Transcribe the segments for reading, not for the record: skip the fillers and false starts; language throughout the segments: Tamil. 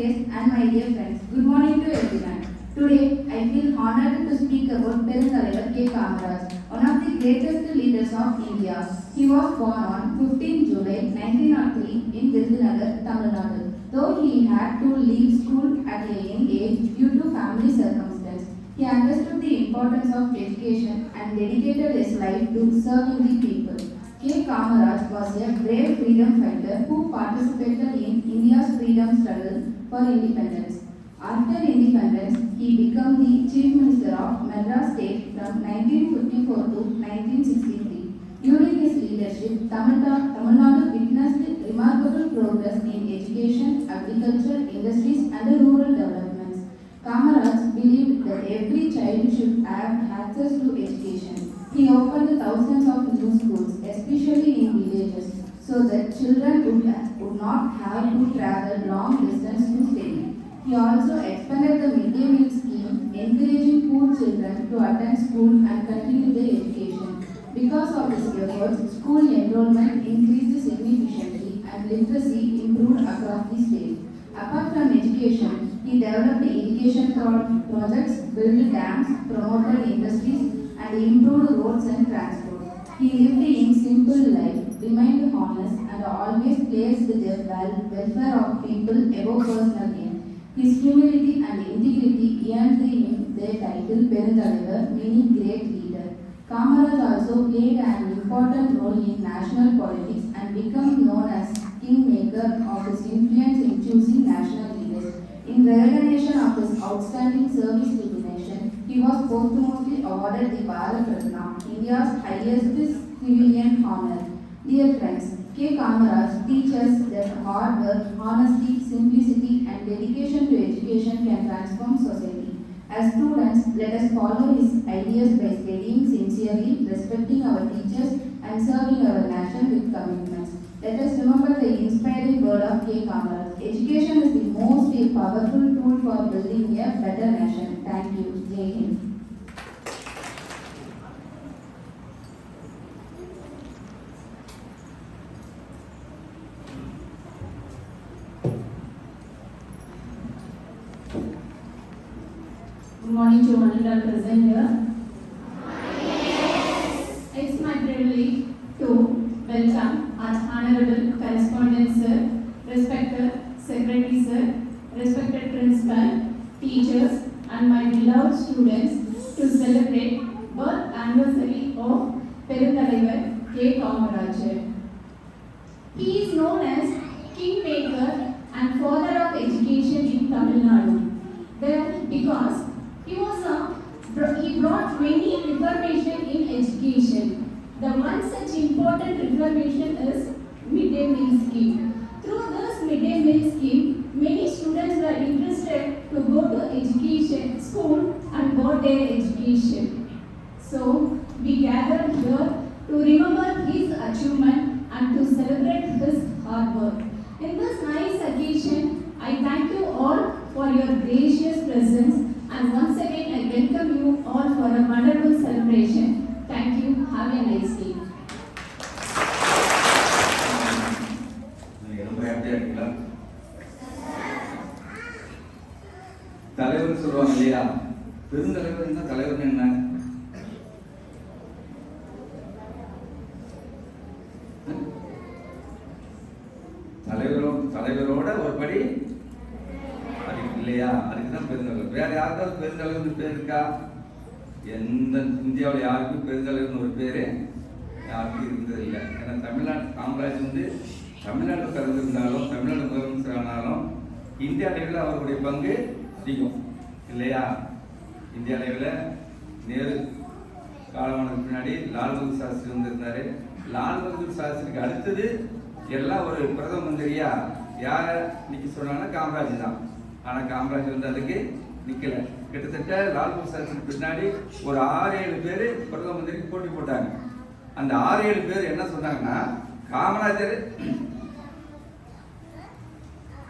guests and my dear friends, good morning to everyone. Today, I feel honored to speak about Perunthalavar K. Kamaraj, one of the greatest leaders of India. He was born on 15 July 1903 in Virudhunagar, Tamil Nadu. Though he had to leave school at a young age due to family circumstances, he understood the importance of education and dedicated his life to serving the people. K. Kamaraj was a brave freedom fighter who participated in India's freedom struggle for independence. After independence, he became the Chief Minister of Madras State from 1954 to 1963. During his leadership, Tamil Nadu witnessed remarkable progress in education, agriculture, industries, and rural developments. Kamaraj believed that every child should have access to education. He opened thousands of new schools, especially in villages, so that children would not have to travel long distance to study. He also expanded the midday meal scheme, encouraging poor children to attend school and continue their education. Because of his efforts, school enrollment increased significantly and literacy improved across the state. Apart from education, he developed irrigation projects, built dams, promoted industries, and improved roads and transport. He lived in simple life, remained honest, and always placed the welfare of people above personal gain. His humility and integrity earned him the title Perunthalavar, meaning great leader. Kamaraj also played an important role in national politics and became known as kingmaker of his influence in choosing national leaders. In recognition of his outstanding service to the nation, he was posthumously awarded the Bharat Ratna, India's highest civilian honor. Dear friends, K. Kamaraj teaches that hard work, honesty, simplicity, and dedication to education can transform society. As students, let us follow his ideas by studying sincerely, respecting our teachers, and serving our nation with commitments. Let us remember the inspiring word of K. Kamaraj. Education is the most powerful tool for building a better nation. Thank you. Jai Hind. Good morning to all that are present here. It's my privilege to welcome our Honorable Correspondent Sir, Respected Secretary Sir, Respected Principal, Teachers, and my beloved students to celebrate birth anniversary of Perunthalavar K. Kamaraj. He is known as Kingmaker and Father of Education in Tamil Nadu. Because he brought many reformation in education. The one such important reformation is midday meal scheme. Through this midday meal scheme, many students were interested to go to education, school and got their education. So we gathered here to remember his achievement and to celebrate his hard work. In this nice occasion, I thank you all for your gracious presence, and once again I welcome you all for a wonderful celebration. Thank you. Have a nice day. தலைவர் சொல்லுவாங்க இல்லையா, பெருந்தலைவர் என்ன தலைவர் என்ன? தலைவரோட ஒரு படி இல்லையா, அதுக்குதான் பெருந்தலைவர். வேற யாருக்காவது பெருந்தலைவர்னு பேர் இருக்கா? எந்த இந்தியாவில் யாருக்கும் பெருந்தலைவர்னு ஒரு பேரு யாருக்கும் இருந்தது இல்லை. ஏன்னா தமிழ்நாடு காமராஜ் தமிழ்நாட்டில் பிறந்திருந்தாலும், தமிழ்நாடு முதலமைச்சர் ஆனாலும் இந்தியா அளவில் அவருடைய பங்கு அதிகம் இல்லையா. இந்தியா அளவில் நேரு காலமானதுக்கு முன்னாடி லால் பகதூர் சாஸ்திரி வந்திருந்தாரு. லால் பகதூர் சாஸ்திரிக்கு அடுத்தது எல்லாம் ஒரு பிரதம மந்திரியா யாரை நிற்க சொன்னாங்கன்னா காமராஜ் தான். ஆனால் காமராஜ் வந்து அதுக்கு நிற்கல. கிட்டத்தட்ட லால் பகதூர் சாஸ்திரிக்கு பின்னாடி ஒரு 6-7 பேர் பிரதம மந்திரிக்கு போட்டி போட்டாங்க. அந்த 6-7 பேர் என்ன சொன்னாங்கன்னா,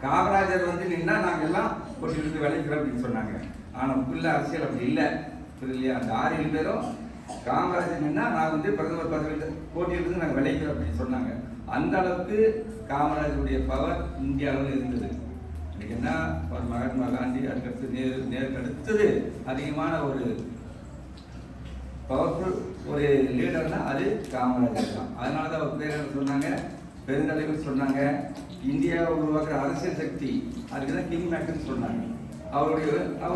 காமராஜர் வந்து நின்னா நாங்கள் எல்லாம் போட்டியிலிருந்து விளைக்கிறோம் அப்படின்னு சொன்னாங்க. ஆனால் உள்ள அரசியல் அப்படி இல்லை, புரியலையா. அந்த 6-7 பேரும் காமராஜர் நின்னா நான் வந்து பிரதமர் பதவியில் போட்டியிலிருந்து நாங்கள் விளைக்கிறோம் அப்படின்னு சொன்னாங்க. அந்த அளவுக்கு காமராஜருடைய பவர் இந்தியாவில் இருந்தது. இன்னைக்கு என்ன ஒரு மகாத்மா காந்தி, அதுக்கடுத்து நேருக்கு அடுத்தது அதிகமான ஒரு பவர்ஃபுல் ஒரு லீடர்னா அது காமராஜர் தான். அதனால தான் அவர் பேர் என்ன சொன்னாங்க, பெருந்தலைவர் சொன்னாங்க. இந்தியாவை உருவாக்குற அரசியல் சக்தி, அதுக்கு தான் கிங் மேக்கர்னு சொன்னாங்க. அவர்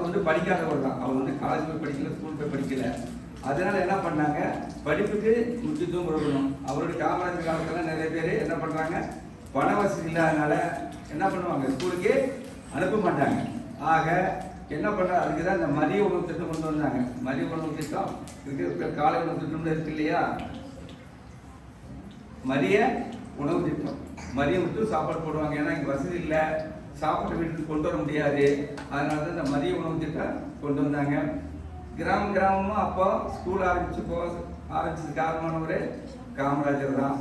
வந்து படிக்காதவர் தான். அவர் வந்து காலேஜ் போய் படிக்கல, ஸ்கூல் போய் படிக்கல. அதனால என்ன பண்ணாங்க, படிப்புக்கு முக்கியத்துவம் கொடுக்கணும். அவருடைய காமராஜர் காலத்தில் நிறைய பேர் என்ன பண்ணுறாங்க, பண வசதி இல்லாதனால என்ன பண்ணுவாங்க, ஸ்கூலுக்கு அனுப்ப மாட்டாங்க. ஆக என்ன பண்ணுறாங்க, அதுக்கு தான் இந்த மதிய உணவு திட்டம் கொண்டு வந்தாங்க. மதிய உணவு திட்டம் இருக்கு, காலை உணவு திட்டம்னு இருக்கு இல்லையா. மதிய உணவு திட்டம், மதியம் மட்டும் சாப்பாடு போடுவாங்க. ஏன்னா இங்கே வசதி இல்லை, சாப்பாடு வீட்டுக்கு கொண்டு வர முடியாது. அதனால தான் இந்த மதிய உணவு திட்டம் கொண்டு வந்தாங்க. கிராமமும் அப்போ ஸ்கூல் ஆரம்பிச்சது காரணமானவர் காமராஜர் தான்.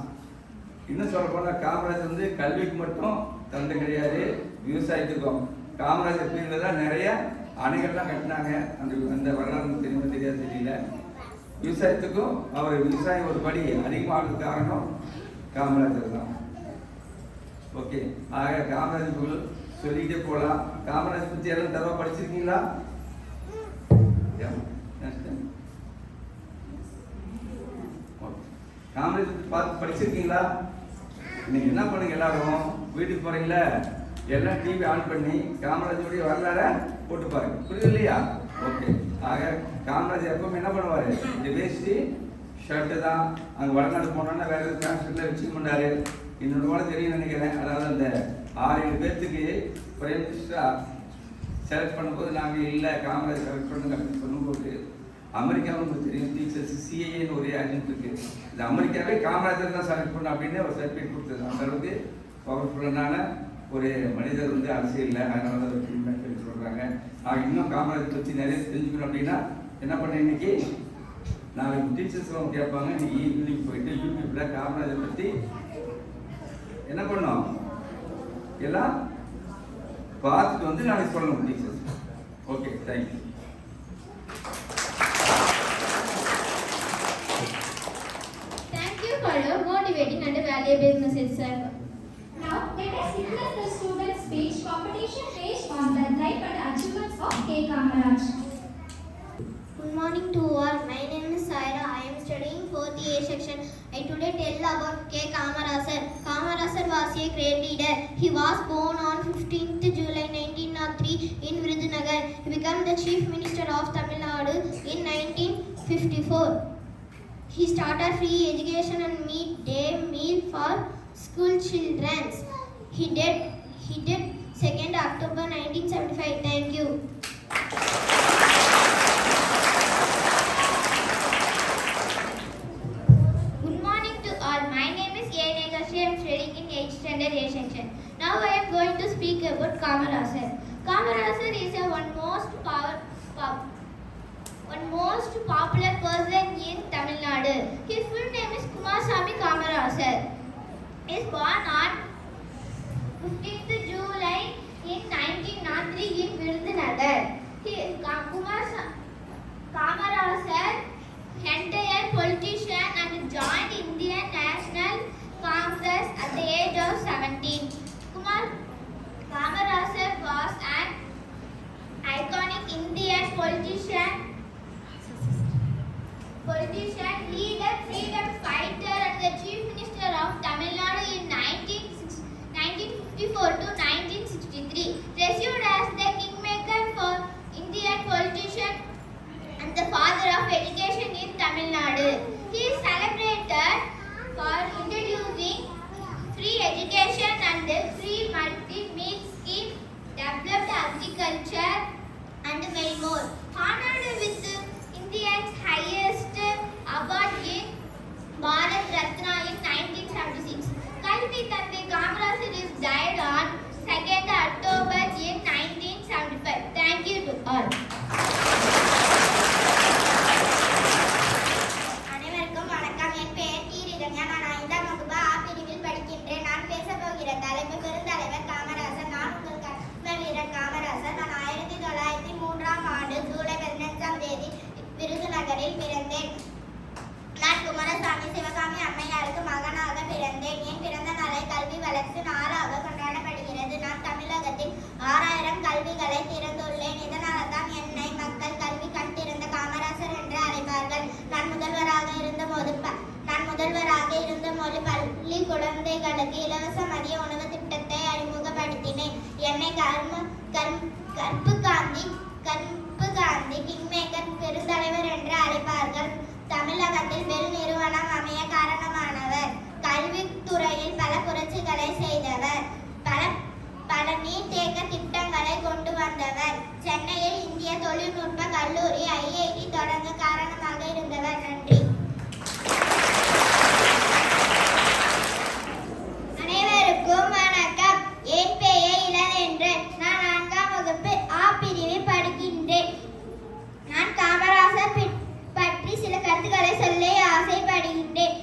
இன்னும் சொல்ல போனால் காமராஜர் வந்து கல்விக்கு மட்டும் தந்தை கிடையாது, விவசாயத்துக்கும். காமராஜர் பீரியடில் தான் நிறைய அணைகள்லாம் கட்டினாங்க. அந்த வரலாறு தெரியாது தெரியல. விவசாயத்துக்கும் அவர் விவசாயம் ஒரு படி அதிகமாக காரணம் காமராஜர் தான். ஓகே, ஆக காமராஜர் சொல்லிக்கிட்டே போகலாம். காமராஜர் பற்றி எல்லாம் தரவா படிச்சிருக்கீங்களா? காமராஜர் பார்த்து படிச்சிருக்கீங்களா? நீங்க என்ன பண்ணுங்க, எல்லாரும் வீட்டுக்கு போறீங்களா, எல்லாம் டிவி ஆன் பண்ணி காமராஜருடைய வரலாற போட்டு பாருங்க. புரியுது இல்லையா? ஓகே, ஆக காமராஜர் எப்பவுமே என்ன பண்ணுவாரு, இந்த வேஷ்டி ஷர்ட்டு தான். அங்கே வடநாடு போனோன்னா வேற எதாவது பேண்ட் வச்சுக்க மாட்டாரு. இன்னொரு கூட தெரியும் நினைக்கிறேன். அதாவது அந்த 6-7 பேர்த்துக்கு பிரைம் மினிஸ்டராக செலக்ட் பண்ணும்போது நாங்கள் இல்லை காமராஜர் செலக்ட் பண்ணுங்க அப்படின்னு பண்ணும்போது அமெரிக்காவும் உங்களுக்கு தெரியும், டீச்சர்ஸ் சிஏஏன்னு ஒரு ஏஜென்ட் இருக்கு. இந்த அமெரிக்காவே காமராஜர் தான் செலக்ட் பண்ண அப்படின்னு ஒரு சர்டிஃபிகேட் கொடுத்தது. அந்த அளவுக்கு பவர்ஃபுல்லான ஒரு மனிதர் வந்து அரசியலில். அதனால தான் சொல்கிறாங்க. இன்னும் காமராஜர் பற்றி நிறைய தெரிஞ்சுக்கணும் அப்படின்னா என்ன பண்ண, இன்னைக்கு நாளைக்கு டீச்சர்ஸ்லாம் கேட்பாங்க. இன்னைக்கு ஈவினிங் போயிட்டு யூடியூப்ல காமராஜர் பற்றி என்ன பண்ணோம் எல்லாம் பார்த்துட்டு வந்து நாளைக்கு சொல்லணும் teachers. Okay, thank you. For your motivating and valuable message, sir. Now, let us witness the student speech competition based on the life and achievements of K. Kamaraj. Good morning to all. My name is Saira. I am studying 4th A section. I today tell about K. Kamaraj sir. Kamaraj sir was a great leader. He was born on 15th July 1903 in Virudhunagar. He became the Chief Minister of Tamil Nadu in 1954. He started free education and midday meal for school children. He did 2nd October 1975. Thank you. Good morning to all. My name is A. Negashri. I am studying in 8th standard A section. Now I am going to speak about Kamaraj sir. Kamaraj sir is one most popular person in Tamil Nadu. His full name is Kumarasamy Kamaraj sir. He is born on 15th July in 1903 in Virudhunagar. Kamaraj sir, retired politician and joined Indian National Congress at the age of 17. Kamaraj sir was an iconic Indian politician, leader, freedom fighter and the Chief Minister of Tamil Nadu in 1954 to 1966. கற்பு காந்தி கிங்மேக்கர் பெருந்தலைவர் என்று அழைப்பார்கள். தமிழகத்தில் பெரு நிறுவனம் அமைய காரணமானவர். கல்வித்துறையில் பல புரட்சிகளை செய்தவர். பல நீர்த்தேக்க திட்டங்களை கொண்டு வந்தவர். சென்னையில் இந்திய தொழில்நுட்ப கல்லூரி IIT தொடங்க காரணமாக இருந்தவர். நன்றி. அனைவருக்கும் வணக்கம். என் பெயர் இளவேந்தன். நான் 4ஆம் வகுப்பு A பிரிவில் படிக்கின்றேன். நான் காமராசர் பற்றி சில கருத்துக்களை சொல்ல ஆசைப்படுகின்றேன்.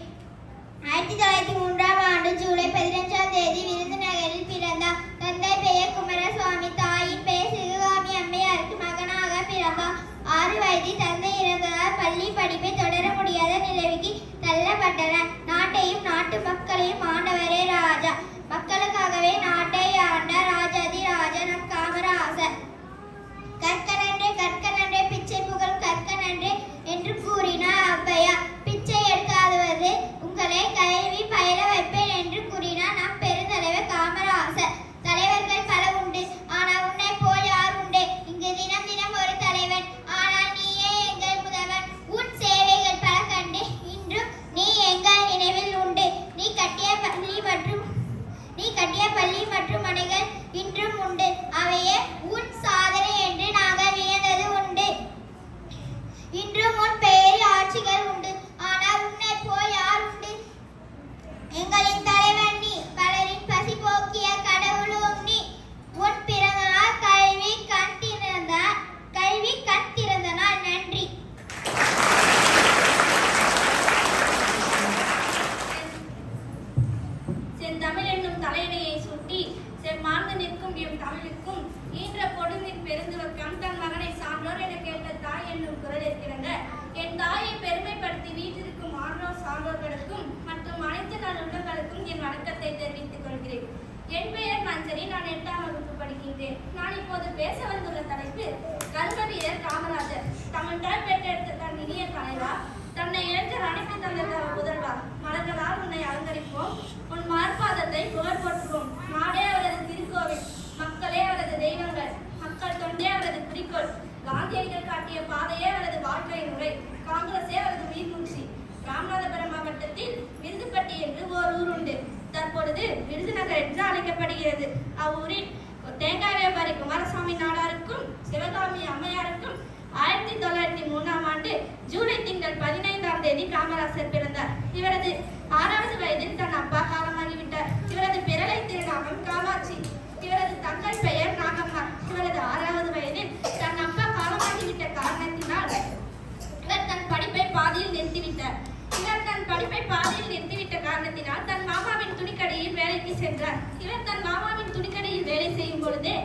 1903ஆம் ஆண்டு ஜூலை 15ஆம் தேதி விருதுநகரில் பிறந்தார். தந்தை பெயர் குமாரசுவாமி, தாயின் பெயர் சிவகாமி அம்மையாருக்கு மகனாக பிறந்தார். 6 வயதில் தந்தை இறந்ததால் பள்ளி படிப்பை தொடர முடியாத நிலைக்கு தள்ளப்பட்டனர். நாட்டையும் நாட்டு மக்களையும் ஆண்டவரே ராஜா. மக்களுக்காகவே நாட்டை ஆண்ட ராஜாதி ராஜா நம் காமராசர். கற்கனன்றே பிச்சை புகழ் கற்கனன்றே என்று கூறினார் ஔவையார். பிச்சை எடுக்காதவது உங்களை கல்வி பயில வைப்பேன் என்று கூறினார் நம் பெருந்தலைவர் காமராசர். தலைவர்கள் பல உண்டு, ஆனால் உன்னை போல் யார் உண்டு? இங்கு தினம் தினம் ஒரு தலைவன், ஆனால் நீயே எங்கள் முதல்வன். உன் சேவைகள் பல கண்டு இன்றும் நீ எங்கள் நினைவில் உண்டு. நீ கட்டிய பள்ளி மற்றும் மனைகள் இன்றும் உண்டு. அவையே உன் சாதனை என்று நாங்கள் வியந்தது உண்டு. இன்றும் உன் பெயரில் ஆட்சிகள் உண்டு, ஆனால் உன்னை போல் யார் உண்டு? எங்களின் தலைவன் நீ, பலரின் பசி போக்கிய கடவுளும் நீ. உன் பிறந்த நாள் கல்வி கண் திறந்த நாள். நன்றி. செந்தமிழ் என்னும் தலையணையை சூட்டி செம்மார்ந்து நிற்கும் எம் தமிழுக்கும் ஈன்ற பொழுதின் பெருந்துவக்கம் தன் மகனை சான்றோர் என கேட்ட தாய் என்னும் குரலில் கிறங்க என் தாயை பெருமைப்படுத்தி வீட்டிற்கும் ஆன்றோர் சான்றோர்களுக்கும் மற்றும் அனைத்து நல்லுள்ளங்களுக்கும் என் வணக்கத்தை தெரிவித்துக் கொள்கிறேன். என் பெயர் மஞ்சரி. நான் 8ஆம் வகுப்பு படிக்கின்றேன். நான் இப்போது பேச வந்துள்ள தலைப்பு கர்ம வீரர் காமராஜர். தமிழ்தாய் பெற்றெடுத்த தன் இனிய தலைவா, தன்னை இளைஞர் அனைத்து தந்த முதல்வா, மலர்களால் உன்னை அலங்கரிப்போம், உன் மார்பாதத்தை புகழ் போற்றுவோம். நாடே அவரது திருக்கோவில், மக்களே அவரது தெய்வங்கள், மக்கள் தொண்டே அவரது குறிக்கோள், காந்தியடிகள் காட்டிய பாதையே அவரது வாழ்க்கை முறை, காங்கிரஸே அவரது உயிர்மூச்சு. ராமநாதபுரம் மாவட்டத்தில் விருதுப்பட்டி என்று ஓர் ஊர் உண்டு. தற்பொழுது விருதுநகர் என்று அழைக்கப்படுகிறது. அவ்வூரில் தேங்காய் வியாபாரி குமாரசாமி நாடாருக்கும் சிவகாமி அம்மையாருக்கும் 1903ஆம் ஆண்டு ஜூலை திங்கள் 15ஆம் தேதி காமராசர் பிறந்தார். இவரது 6வது வயதில் தன் அப்பா காலமாகிவிட்டார். இவரது பிறலை திருநாமம் காமாட்சி. இவரது தங்கள் பெயர் நாகம்மா. இவரது 6வது வயதில் தன் அப்பா காலமாகிவிட்ட காரணத்தினால் இவர் தன் படிப்பை பாதியில் நிறுத்திவிட்டார். தன் மாமாவின் துணிக்கடையில் வேலைக்கு சென்றார். இவர் தன் மாமாவின் துணிக்கடையில் வேலை செய்யும் பொழுதே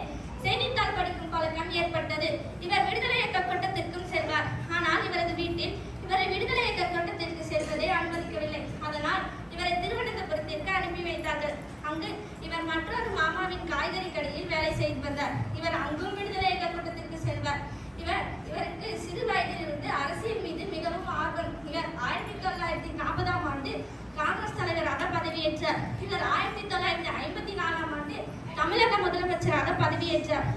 செய்தித்தாள் படிக்கும் பழக்கம் ஏற்பட்டது. இவர் விடுதலை இயக்க கூட்டத்திற்கும் செல்வார். ஆனால் இவரது வீட்டில் இவரை விடுதலை இயக்க கூட்டத்திற்கு செல்வதை அனுமதிக்கவில்லை. அதனால் இவரை திருவனந்தபுரத்திற்கு அனுப்பி வைத்தார்கள். அங்கு இவர் மற்றொரு மாமாவின் காய்கறி கடையில் வேலை செய்து வந்தார். இவர் அங்கும் விடுதலை இயக்க கூட்டத்திற்கு செல்வார். இவருக்கு சிறு வயதிலிருந்து அரசியல் மீது மிகவும் ஆர்வம். இவர் 1940ஆம் ஆண்டு காங்கிரஸ் தலைவராக பதவியேற்றார். இவர் 1954ஆம் ஆண்டு தமிழக முதலமைச்சராக பதவியேற்றார்.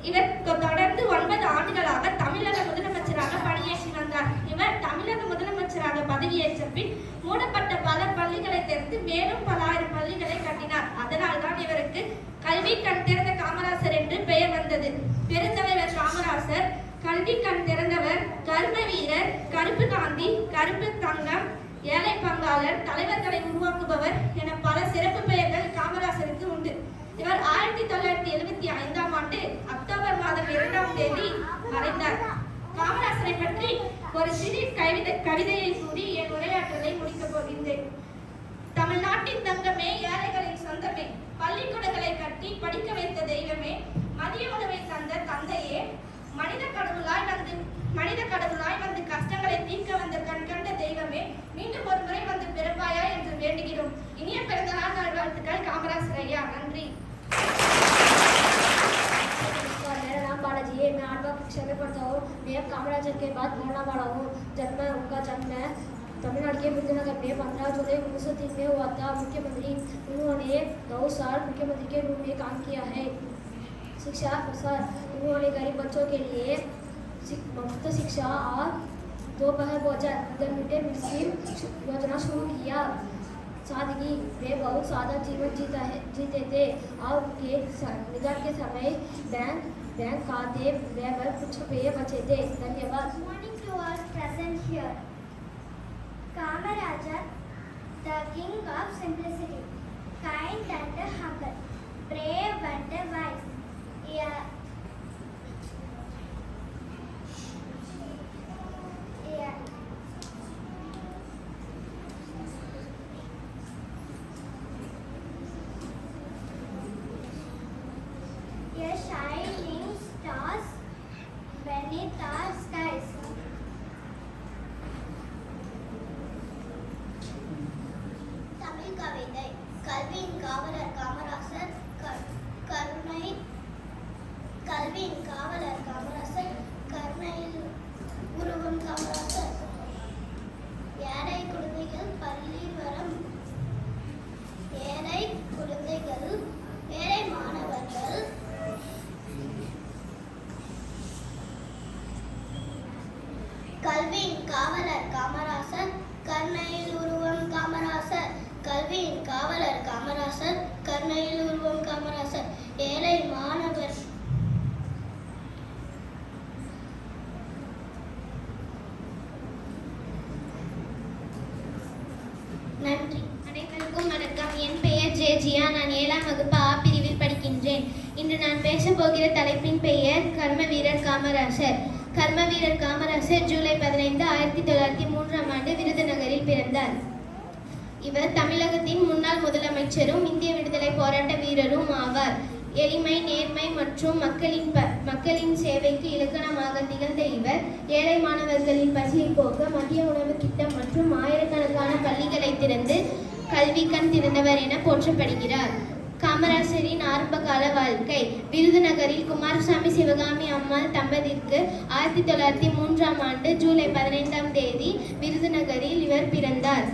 இவர் தொடர்ந்து 9 ஆண்டுகளாக தமிழக முதலமைச்சராக பணியாற்றி வந்தார். இவர் தமிழக முதலமைச்சராக பதவியேற்ற பின் மூடப்பட்ட பல பள்ளிகளை திறந்து மேலும் பல ஆயிரம் பள்ளிகளை கட்டினார். அதனால்தான் இவருக்கு கல்வி கண் திறந்த காமராசர் என்று பெயர் வந்தது. பெருந்தலைவர் காமராசர் கல்வி கண் திறந்தவர், கர்ம வீரர், கருப்பு காந்தி, கருப்பு தங்கம், ஏழை பங்காளர், தலைவர்களை உருவாக்குபவர் என பல சிறப்பு பெயர்கள் காமராசருக்கு உண்டு. இவர் 1975ஆம் ஆண்டு அக்டோபர் மாதம் 2ஆம் தேதி மறைந்தார். காமராசரை பற்றி ஒரு சிறு கவிதையை கூறி என் உரையாற்றலை முடிக்கப் போகின்றேன். தமிழ்நாட்டின் தங்கமே, ஏழைகளின் சொந்தமே, பள்ளிக்கூடங்களை கட்டி படிக்க வைத்த தெய்வமே, மதிய உணவை தந்த தந்தையே, மனித கடவுளாய் வந்து கஷ்டங்களை தீர்க்க வந்த கண்கண்ட தெய்வமே, மீண்டும் ஒரு முறை வந்து பிறப்பாயா என்று வேண்டுகிறோம். இனிய பிறந்தநாள் நல்வாழ்த்துக்கள் காமராசர் ஐயா. नंरी। मेरा नाम बालाजी है। मैं 8वीं कक्षा में पढ़ता हूँ। मैं कामराजर के बाद बोलने वाला हूँ। जन्म उनका जन्म तमिलनाडु के विरुद्धनगर में 15 जुलाई 1903 में हुआ था। मुख्यमंत्री उन्होंने 9 साल मुख्यमंत्री के रूप में काम किया है। शिक्षा प्रसार। उन्होंने गरीब बच्चों के लिए मुफ्त शिक्षा और दोपहर भोजन मिड डे मील योजना शुरू किया। सादगी, वे बहुत सादा जीवन जीते थे और उनके निधन के समय बैंक खाते पर कुछ रुपये बचे थे। धन्यवाद। Good morning to all present here. Kamarajar, the king of simplicity, kind and humble, brave and wise. A shining stars beneath our skies. Tamil கவிதை. கல்வியின் காவலர் காமராசர் கல்வியின் காவலர் காமராசர் கருணையில் உருவம் காமராசர். ஏழை குழந்தைகள் பள்ளி வரம், ஏழை குழந்தைகள், ஏழை மாணவர்கள் கல்வியின் காவலர் காமராசர் கருணையில் உருவம் காமராசர். கல்வியின் காவலர் காமராசர் கருணையில் உருவம் காமராசர். ஏழை மாணவர் நன்றி. அனைவருக்கும் வணக்கம். என் பெயர் ஜெயா. நான் 7ஆம் வகுப்பு ஆ பிரிவில் படிக்கின்றேன். இன்று நான் பேசப் போகிற தலைப்பின் பெயர் கர்மவீரர் காமராசர். கர்மவீரர் காமராசர் ஜூலை 15, 1903ஆம் ஆண்டு விருதுநகரில் பிறந்தார். இவர் தமிழகத்தின் முன்னாள் முதலமைச்சரும் இந்திய விடுதலை போராட்ட வீரரும் ஆவார். எளிமை, நேர்மை மற்றும் மக்களின் சேவைக்கு இலக்கணமாக திகழ்ந்த இவர் ஏழை மாணவர்களின் பசியை போக்க மதிய உணவு திட்டம் மற்றும் ஆயிரக்கணக்கான பள்ளிகளை திறந்து கல்வி கண் திறந்தவர் என போற்றப்படுகிறார். காமராசரின் ஆரம்பகால வாழ்க்கை. விருதுநகரில் குமாரசாமி சிவகாமி அம்மாள் தம்பதிக்கு 1903ஆம் ஆண்டு ஜூலை 15ஆம் தேதி விருதுநகரில் இவர் பிறந்தார்.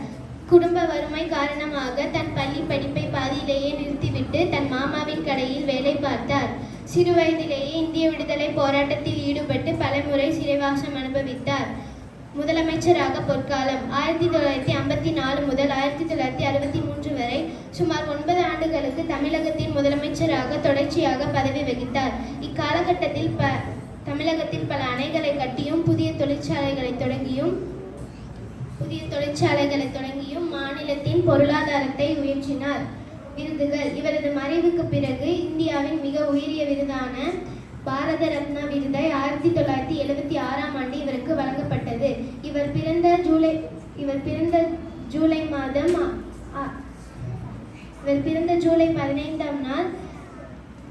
குடும்ப வறுமை காரணமாக தன் பள்ளி படிப்பை பாதியிலேயே நிறுத்திவிட்டு தன் மாமாவின் கடையில் வேலை பார்த்தார். சிறு வயதிலேயே இந்திய விடுதலை போராட்டத்தில் ஈடுபட்டு பலமுறை சிறைவாசம் அனுபவித்தார். முதலமைச்சராக பொற்காலம் 1954 முதல் 1963 வரை சுமார் 9 ஆண்டுகளுக்கு தமிழகத்தின் முதலமைச்சராக தொடர்ச்சியாக பதவி வகித்தார். இக்காலகட்டத்தில் தமிழகத்தில் பல அணைகளை கட்டியும் புதிய தொழிற்சாலைகளை தொடங்கியும் மாநிலத்தின் பொருளாதாரத்தை உயர்த்தினார். விருதுகள். இவரது மறைவுக்கு பிறகு இந்தியாவின் மிக உயரிய விருதான பாரத ரத்னா விருதை 1976ஆம் ஆண்டு இவருக்கு வழங்கப்பட்டது. இவர் பிறந்த ஜூலை 15ஆம் நாள்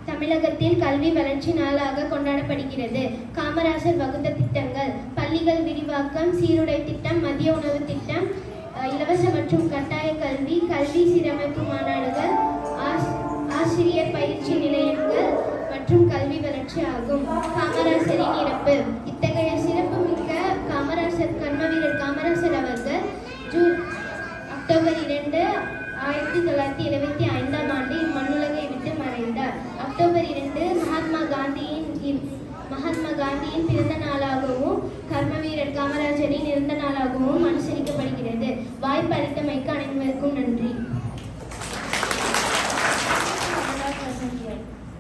தமிழகத்தில் கல்வி வளர்ச்சி நாளாக கொண்டாடப்படுகிறது. காமராசர் வகுத்த திட்டங்கள்: பள்ளிகள் விரிவாக்கம், சீருடை திட்டம், மதிய உணவு திட்டம், இலவச மற்றும் கட்டாய கல்வி, கல்வி சீரமைப்பு மாநாடுகள், ஆசிரியர் பயிற்சி நிலையங்கள் மற்றும் கல்வி வளர்ச்சி ஆகும். காமராசரின் இறப்பு. இத்தகைய சிறப்புமிக்க கர்மவீரர் காமராசர் அவர்கள் அக்டோபர் 2, 1975ஆம் ஆண்டு இம்மண்ணுலகை விட்டு மறைந்தார். அக்டோபர் 2 மகாத்மா காந்தியின் பிறந்த நாளாகவும் கர்மவீரர் காமராஜரின் இறந்த நாளாகவும் அனுசரிக்கப்படுகிறது. வாய்ப்பு அளித்தமைக்கு அனைவருக்கும் நன்றி.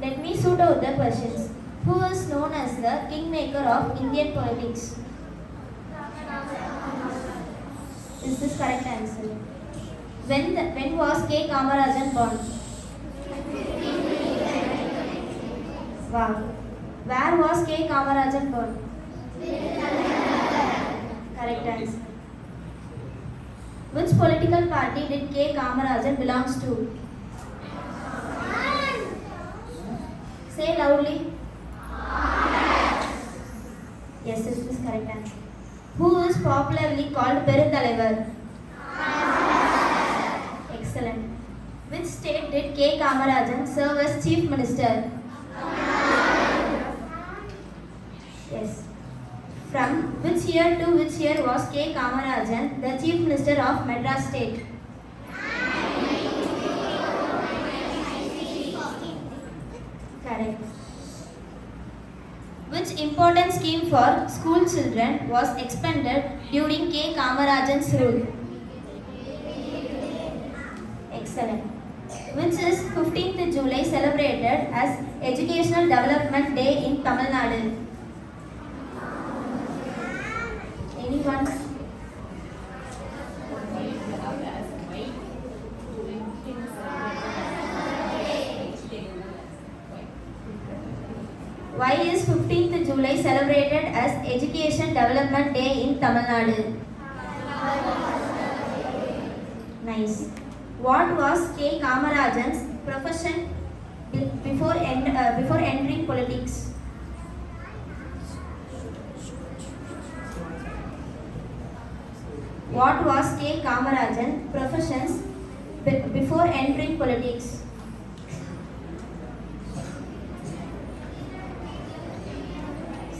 Let me sort out the questions. Who is known as the kingmaker of Indian politics? Is this correct answer? When was K. Kamarajan born? Wow. Where was K. Kamarajan born? Correct answer. Which political party did K. Kamarajan belongs to? Say loudly. Yes, this is correct answer. Who is popularly called Peruntalaivar? Excellent. Which state did K. Kamarajan serve as Chief Minister? Yes. From which year to which year was K. Kamarajan the Chief Minister of Madras State? Correct. Which important scheme for school children was expanded during K. Kamarajan's rule? Excellent. Which is 15th July celebrated as Educational Development Day in Tamil Nadu? Anyone? Why is 15th July celebrated as Education Development Day in Tamil Nadu? Nice. What was K. Kamarajan's profession before entering politics? What was K. Kamarajan's professions before entering politics?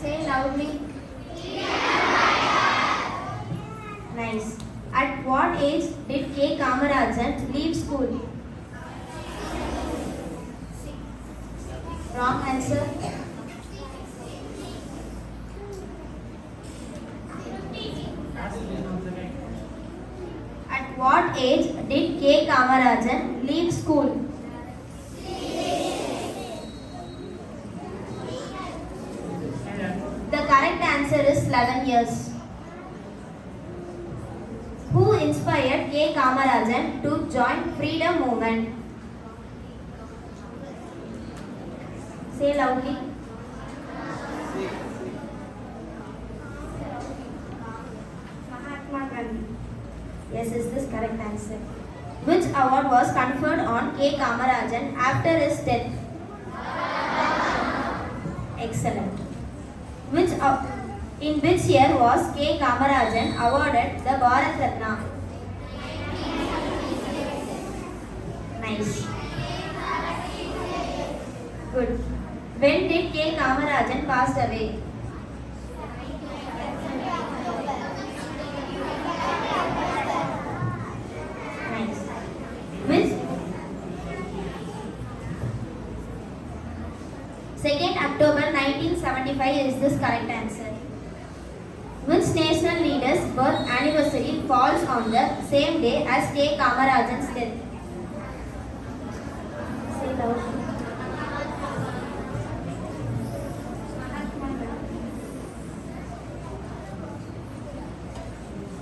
Say loudly. Nice. At what age did K. Kamarajan leave school? Wrong answer. At what age did K. Kamarajan leave school? The correct answer is 11 years. Who inspired K. Kamarajan to join freedom movement? Say loudly. Mahatma Gandhi. Yes, is this correct answer? Which award was conferred on K. Kamarajan after his death? Excellent. In which year was K. Kamarajan awarded the Bharat Ratna? Nice. Good. When did K. Kamarajan pass away? Nice. Which 2nd October 1975 is this correct answer. Which national leader's birth anniversary falls on the same day as K. Kamarajan's death? Say loudly.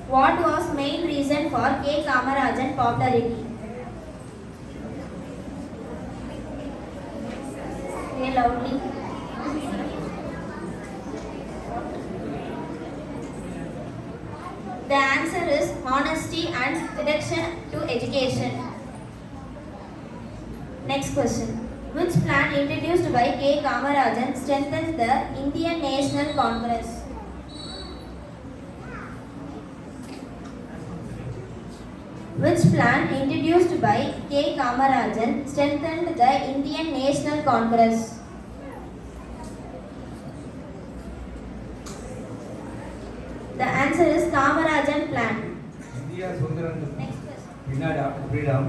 What was main reason for K. Kamarajan popularity? Say loudly. The answer is honesty and dedication to education. Next question. Which plan introduced by K. Kamarajan strengthens the Indian National Congress? Which plan introduced by K. Kamarajan strengthened the Indian National Congress? The answer is Kamarajan plan. India சுதந்திரம் Next question. பின்னாடி ஆஃப்டர் ஃப்ரீடம்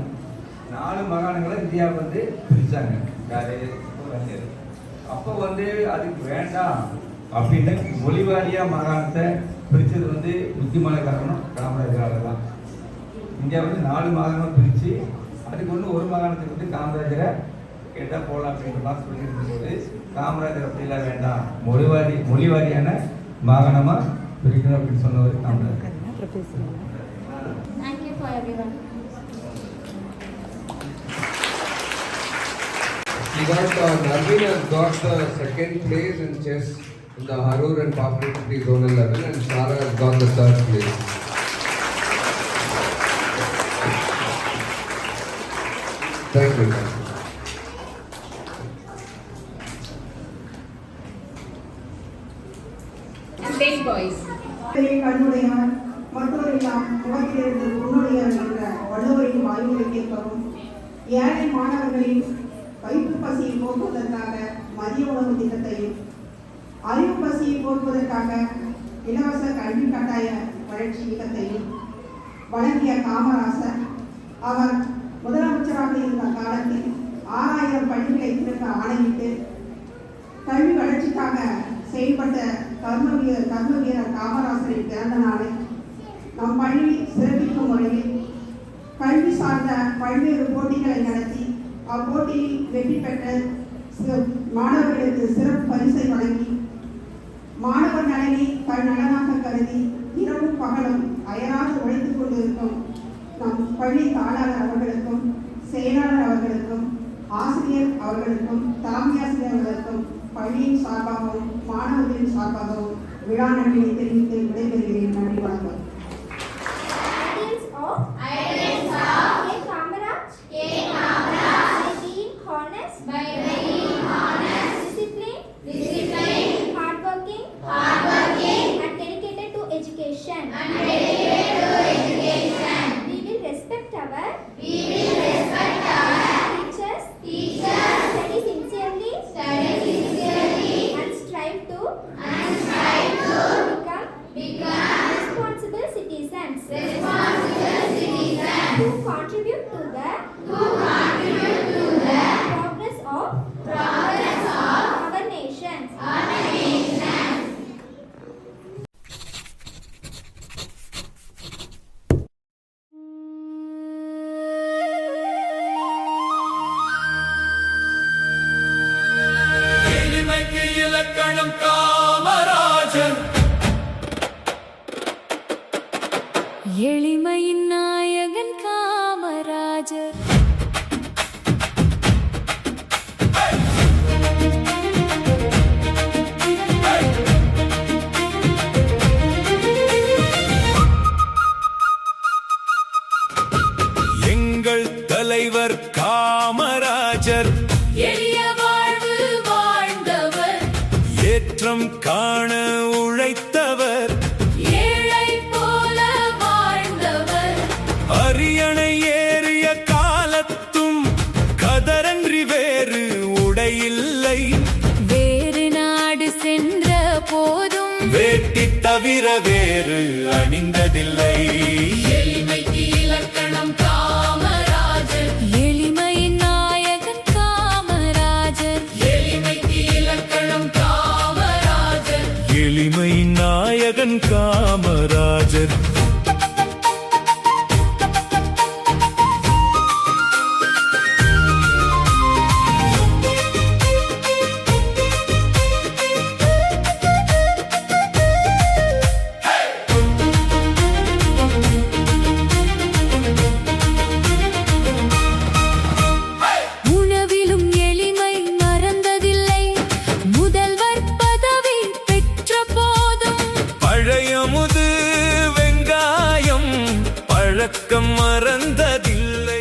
4 மாகாணங்களை இந்தியாவுக்கு வந்து பிரித்தாங்க. யாரு? அப்போ வந்து அதுக்கு வேண்டாம் அப்படின்னு மொழிவாரியாக மாகாணத்தை பிரித்தது வந்து முக்கியமான காரணம் காமராஜரால் தான். இந்தியா வந்து 4 மாகாணமாக பிரித்து அதுக்கு வந்து ஒரு மாகாணத்துக்கு வந்து காமராஜரை கேட்டால் போகலாம் அப்படின்ற மாதிரி சொல்லியிருக்கும்போது காமராஜர் அப்படிலாம் வேண்டாம் மொழிவாரியான மாகாணமாக பிரிக்கணும் அப்படின்னு சொன்னவர் Kamarajar. Thank you for everyone. Naveen has got the second place in chess in the Harur and Paperitri zonal level, and Sara has got the third place. Thank you. Big boys. கண்ணுடையான் மற்றொரெல்லாம் முகத்திலிருந்து உன்னுடையான் என்ற வள்ளுவரின் வாயுவை கேட்கவும் ஏழை மாணவர்களின் வயிற்று பசியை போக்குவதற்காக மதிய உணவு திட்டத்தையும் அறிவு பசியை போக்குவதற்காக இலவச கல்வி கட்டாய வளர்ச்சி திட்டத்தையும் வழங்கிய காமராசர் அவர் முதலமைச்சராக இருந்த காலத்தில் 6000 பள்ளிகளை திறக்க ஆணையிட்டு கல்வி வளர்ச்சிக்காக செயல்பட்ட கர்ம வீரர் காமராசரின் பிறந்த நாளை நம் பள்ளி சிறப்பிக்கும் முறையில் கல்வி சார்ந்த பல்வேறு போட்டிகளை நடத்தி அப்போட்டியில் வெற்றி பெற்ற மாணவர்களுக்கு சிறப்பு பரிசை வழங்கி மாணவர் நலனை தன் நலனாக கருதி இரவும் பகலும் அயராது உழைத்துக் கொண்டிருக்கும் நம் பள்ளி தாளாளர் அவர்களுக்கும் செயலாளர் அவர்களுக்கும் ஆசிரியர் அவர்களுக்கும் தலைமை ஆசிரியர் அவர்களுக்கும் பள்ளியின் சார்பாகவும் மாணவர்களின் சார்பாகவும் விழா நன்றியை தெரிவித்து விடைபெறுகிறேன். நன்றி, வணக்கம். இலக்கணம் காமராஜர், எளிமையின் நாயகன் காமராஜர். எங்கள் தலைவர் காமராஜர், எளிய வாழ்வு வாழ்ந்தவர், ஏற்றம் காண உழைத்தவர், ஏழை போல வாழ்ந்தவர், அரியணை ஏறிய காலத்தும் கதரன்றி வேறு உடையில்லை, வேறு நாடு சென்ற போதும் வேட்டி தவிர வேறு அணிந்ததில்லை. எளிமைக்கு இலக்கணம் காமராஜர், எளிமையின் நாயகன் காமராஜர், எளிமைக்கு இலக்கணம் காமராஜர், எளிமை நாயகன் காமராஜர். உணவிலும் எளிமை மறந்ததில்லை, முதல்வர் பதவி பெற்ற போதும் பழையமுது வெங்காயம் பழக்கம் மறந்ததில்லை.